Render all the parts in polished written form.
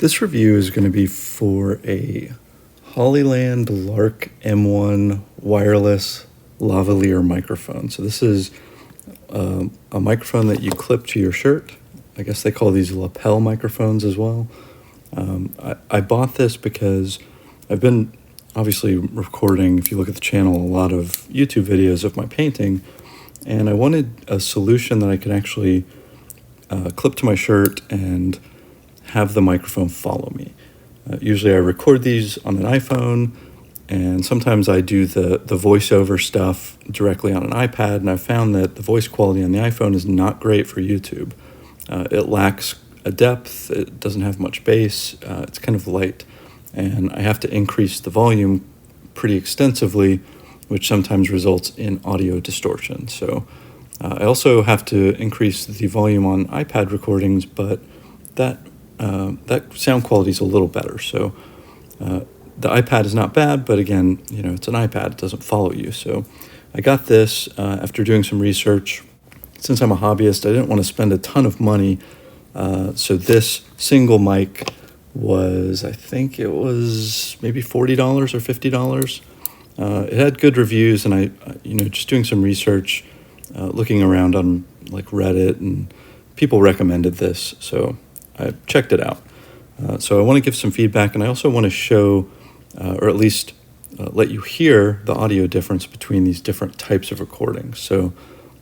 This review is going to be for a Hollyland Lark M1 wireless lavalier microphone. So this is a microphone that you clip to your shirt. I guess they call these lapel microphones as well. I bought this because I've been obviously recording, if you look at the channel, a lot of YouTube videos of my painting, and I wanted a solution that I could actually clip to my shirt and have the microphone follow me. Usually I record these on an iPhone, and sometimes I do the voiceover stuff directly on an iPad, and I've found that the voice quality on the iPhone is not great for YouTube. It lacks a depth, it doesn't have much bass, it's kind of light, and I have to increase the volume pretty extensively, which sometimes results in audio distortion. So I also have to increase the volume on iPad recordings, but that sound quality is a little better. So the iPad is not bad, but again, it's an iPad, it doesn't follow you. So I got this after doing some research. Since I'm a hobbyist, I didn't want to spend a ton of money. So this single mic was, I think it was maybe $40 or $50. It had good reviews, and I just doing some research, looking around on like Reddit, and people recommended this, so I checked it out. So I want to give some feedback, and I also want to show, or at least let you hear the audio difference between these different types of recordings. So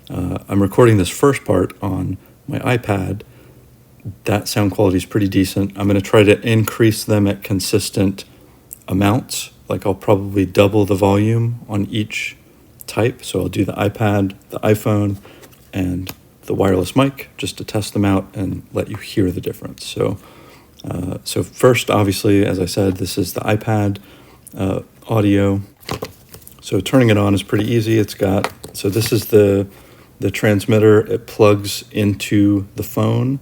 I'm recording this first part on my iPad. That sound quality is pretty decent. I'm going to try to increase them at consistent amounts. Like I'll probably double the volume on each type. So I'll do the iPad, the iPhone, and the wireless mic just to test them out and let you hear the difference. So first, obviously, as I said, this is the iPad audio. So turning it on is pretty easy. So this is the transmitter. It plugs into the phone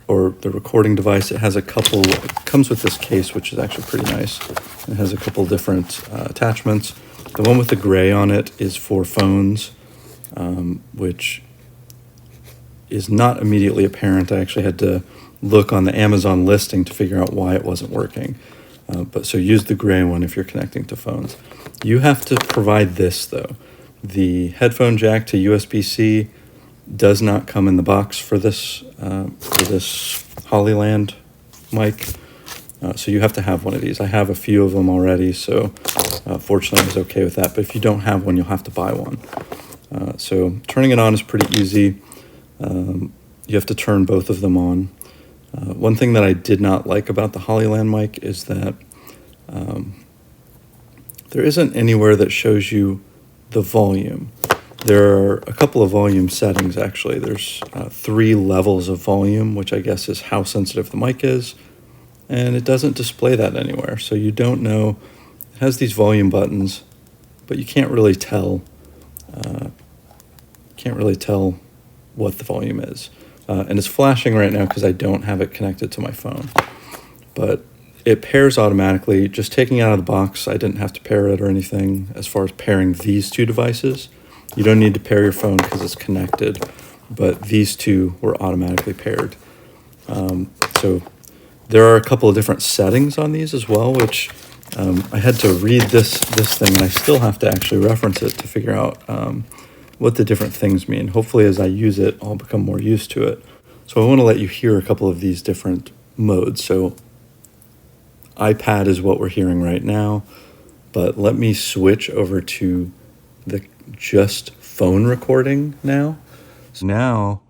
or the recording device. It has it comes with this case, which is actually pretty nice. It has a couple different attachments. The one with the gray on it is for phones, which is not immediately apparent. I actually had to look on the Amazon listing to figure out why it wasn't working. So use the gray one if you're connecting to phones. You have to provide this though. The headphone jack to USB-C does not come in the box for this Hollyland mic. So you have to have one of these. I have a few of them already, so fortunately I was okay with that. But if you don't have one, you'll have to buy one. So turning it on is pretty easy. You have to turn both of them on. One thing that I did not like about the Hollyland mic is that there isn't anywhere that shows you the volume. There are a couple of volume settings, actually. There's 3 levels of volume, which I guess is how sensitive the mic is, and it doesn't display that anywhere. So you don't know. It has these volume buttons, but you can't really tell. What the volume is. And it's flashing right now because I don't have it connected to my phone. But it pairs automatically. Just taking it out of the box, I didn't have to pair it or anything as far as pairing these two devices. You don't need to pair your phone because it's connected, but these two were automatically paired. So there are a couple of different settings on these as well, which I had to read this thing, and I still have to actually reference it to figure out what the different things mean. Hopefully as I use it, I'll become more used to it. So I want to let you hear a couple of these different modes. So iPad is what we're hearing right now, but let me switch over to the just phone recording now. So now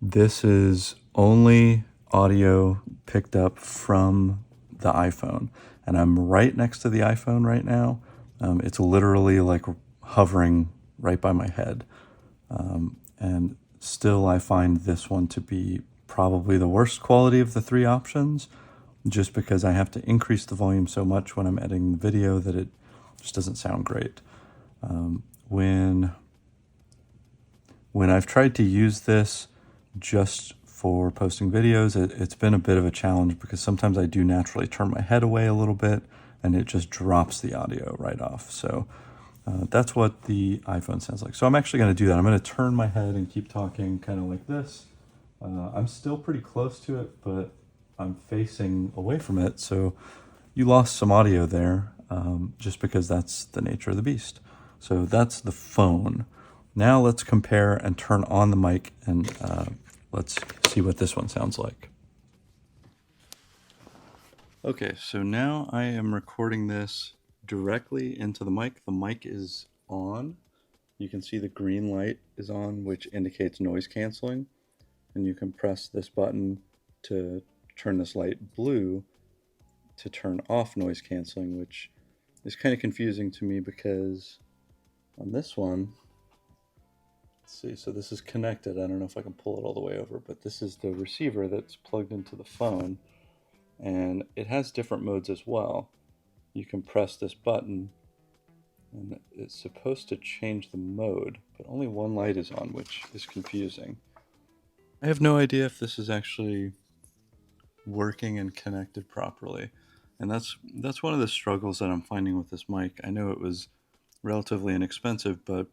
this is only audio picked up from the iPhone, and I'm right next to the iPhone right now. It's literally like hovering right by my head. And still I find this one to be probably the worst quality of the 3 options, just because I have to increase the volume so much when I'm editing the video that it just doesn't sound great. When I've tried to use this just for posting videos, it's been a bit of a challenge because sometimes I do naturally turn my head away a little bit and it just drops the audio right off. So that's what the iPhone sounds like. So I'm actually going to do that. I'm going to turn my head and keep talking kind of like this. I'm still pretty close to it, but I'm facing away from it, so you lost some audio there, just because that's the nature of the beast. So that's the phone. Now let's compare and turn on the mic, and let's see what this one sounds like. Okay, so now I am recording this directly into the mic. The mic is on. You can see the green light is on, which indicates noise canceling. And you can press this button to turn this light blue to turn off noise canceling, which is kind of confusing to me because on this one, let's see, so this is connected. I don't know if I can pull it all the way over, but this is the receiver that's plugged into the phone, and it has different modes as well. You can press this button and it's supposed to change the mode, but only one light is on, which is confusing. I have no idea if this is actually working and connected properly. And that's one of the struggles that I'm finding with this mic. I know it was relatively inexpensive, but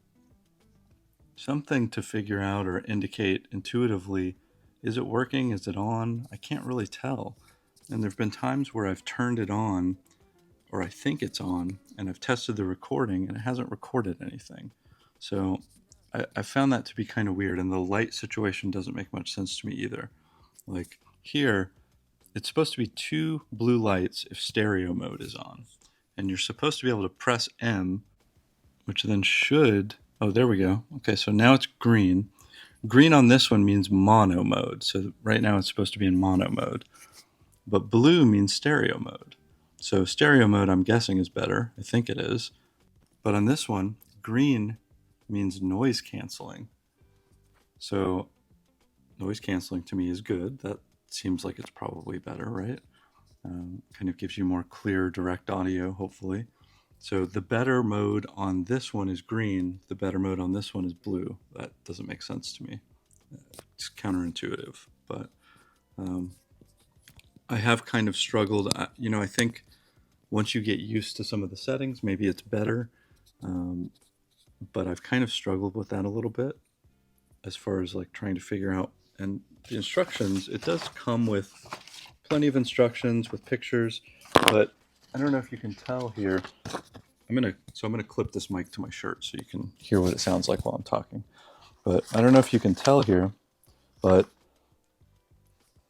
something to figure out or indicate intuitively, is it working? Is it on? I can't really tell. And there've been times where I've turned it on, or I think it's on, and I've tested the recording and it hasn't recorded anything. So I found that to be kind of weird, and the light situation doesn't make much sense to me either. Like here, it's supposed to be 2 blue lights if stereo mode is on. And you're supposed to be able to press M, which then should, oh, there we go. Okay, so now it's green. Green on this one means mono mode. So right now it's supposed to be in mono mode. But blue means stereo mode. So stereo mode, I'm guessing, is better. I think it is. But on this one, green means noise canceling. So noise canceling to me is good. That seems like it's probably better, right? Kind of gives you more clear, direct audio, hopefully. So the better mode on this one is green. The better mode on this one is blue. That doesn't make sense to me. It's counterintuitive, but I have kind of struggled. I think once you get used to some of the settings, maybe it's better. But I've kind of struggled with that a little bit as far as like trying to figure out. And the instructions, it does come with plenty of instructions with pictures, but I don't know if you can tell here. I'm gonna clip this mic to my shirt so you can hear what it sounds like while I'm talking. But I don't know if you can tell here, but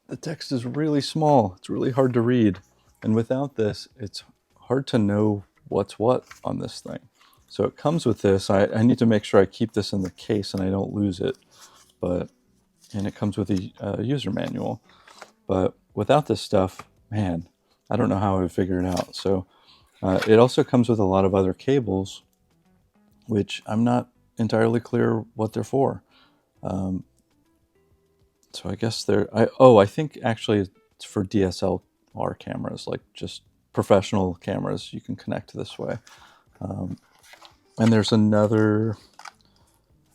the text is really small. It's really hard to read. And without this, it's hard to know what's what on this thing. So it comes with this. I need to make sure I keep this in the case and I don't lose it. And it comes with a user manual. But without this stuff, man, I don't know how I would figure it out. So it also comes with a lot of other cables, which I'm not entirely clear what they're for. So I guess I think actually it's for DSLR cameras, like just professional cameras you can connect this way. And there's another,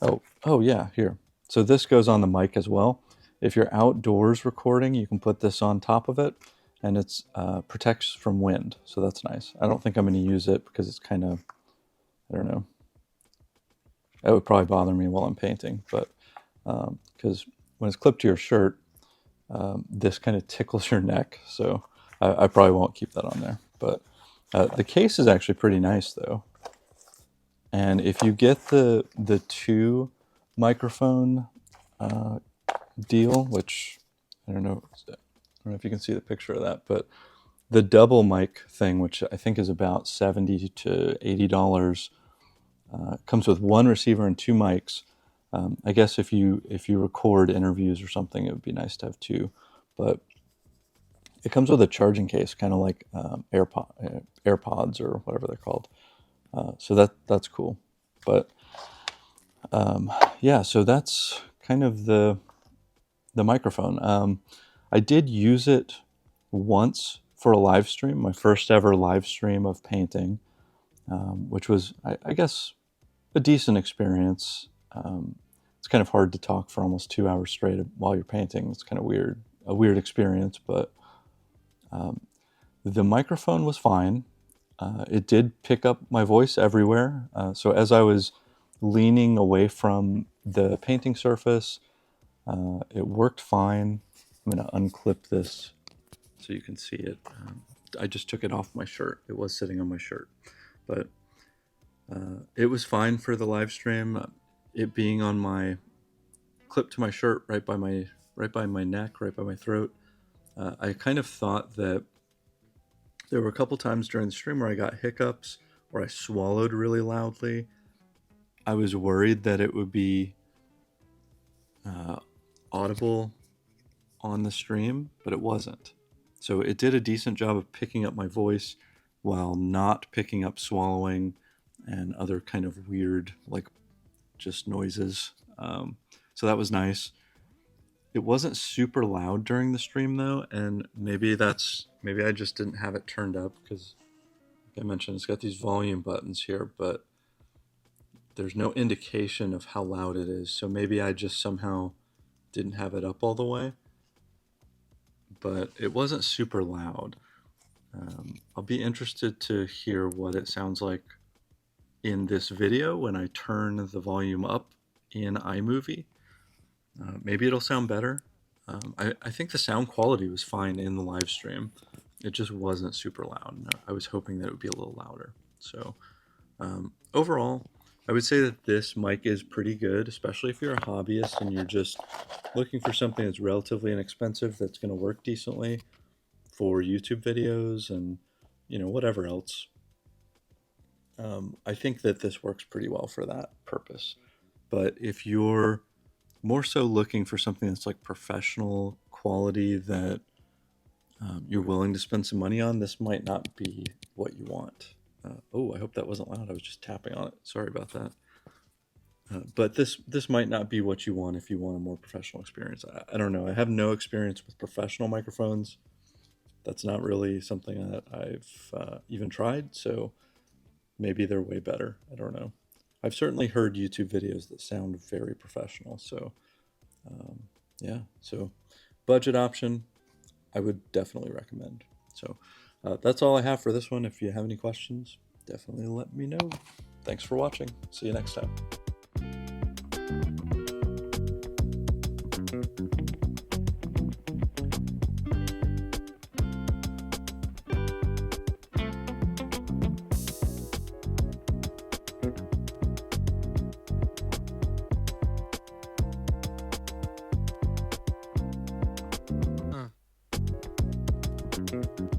oh yeah, here. So this goes on the mic as well. If you're outdoors recording, you can put this on top of it, and it protects from wind, so that's nice. I don't think I'm going to use it because it's kind of, I don't know, that would probably bother me while I'm painting, but because when it's clipped to your shirt, this kind of tickles your neck, so I probably won't keep that on there. But the case is actually pretty nice though. And if you get the 2 microphone deal, which I don't know if you can see the picture of that, but the double mic thing, which I think is about $70 to $80, comes with 1 receiver and 2 mics. I guess if you record interviews or something, it would be nice to have 2, but it comes with a charging case, kind of like AirPods or whatever they're called. So that's cool. But yeah, so that's kind of the microphone. I did use it once for a live stream, my first ever live stream of painting, which was, I guess, a decent experience. It's kind of hard to talk for almost 2 hours straight while you're painting. It's kind of a weird experience, but the microphone was fine. It did pick up my voice everywhere. So as I was leaning away from the painting surface, it worked fine. I'm going to unclip this so you can see it. I just took it off my shirt. It was sitting on my shirt, but it was fine for the live stream. It being on my clipped to my shirt, right by my neck, right by my throat. I kind of thought that there were a couple times during the stream where I got hiccups or I swallowed really loudly. I was worried that it would be audible on the stream, but it wasn't. So it did a decent job of picking up my voice while not picking up swallowing and other kind of weird, like just noises. So that was nice. It wasn't super loud during the stream though, and maybe I just didn't have it turned up because, like I mentioned, it's got these volume buttons here, but there's no indication of how loud it is. So maybe I just somehow didn't have it up all the way, but it wasn't super loud. I'll be interested to hear what it sounds like in this video when I turn the volume up in iMovie. Maybe it'll sound better. I think the sound quality was fine in the live stream. It just wasn't super loud. I was hoping that it would be a little louder. So overall, I would say that this mic is pretty good, especially if you're a hobbyist and you're just looking for something that's relatively inexpensive that's going to work decently for YouTube videos and, you know, whatever else. I think that this works pretty well for that purpose. But if you're more so looking for something that's like professional quality that you're willing to spend some money on, this might not be what you want. Oh, I hope that wasn't loud. I was just tapping on it. Sorry about that. But this might not be what you want if you want a more professional experience. I don't know. I have no experience with professional microphones. That's not really something that I've even tried, so maybe they're way better. I don't know. I've certainly heard YouTube videos that sound very professional, so yeah. So budget option, I would definitely recommend. So that's all I have for this one. If you have any questions, definitely let me know. Thanks for watching. See you next time. Huh.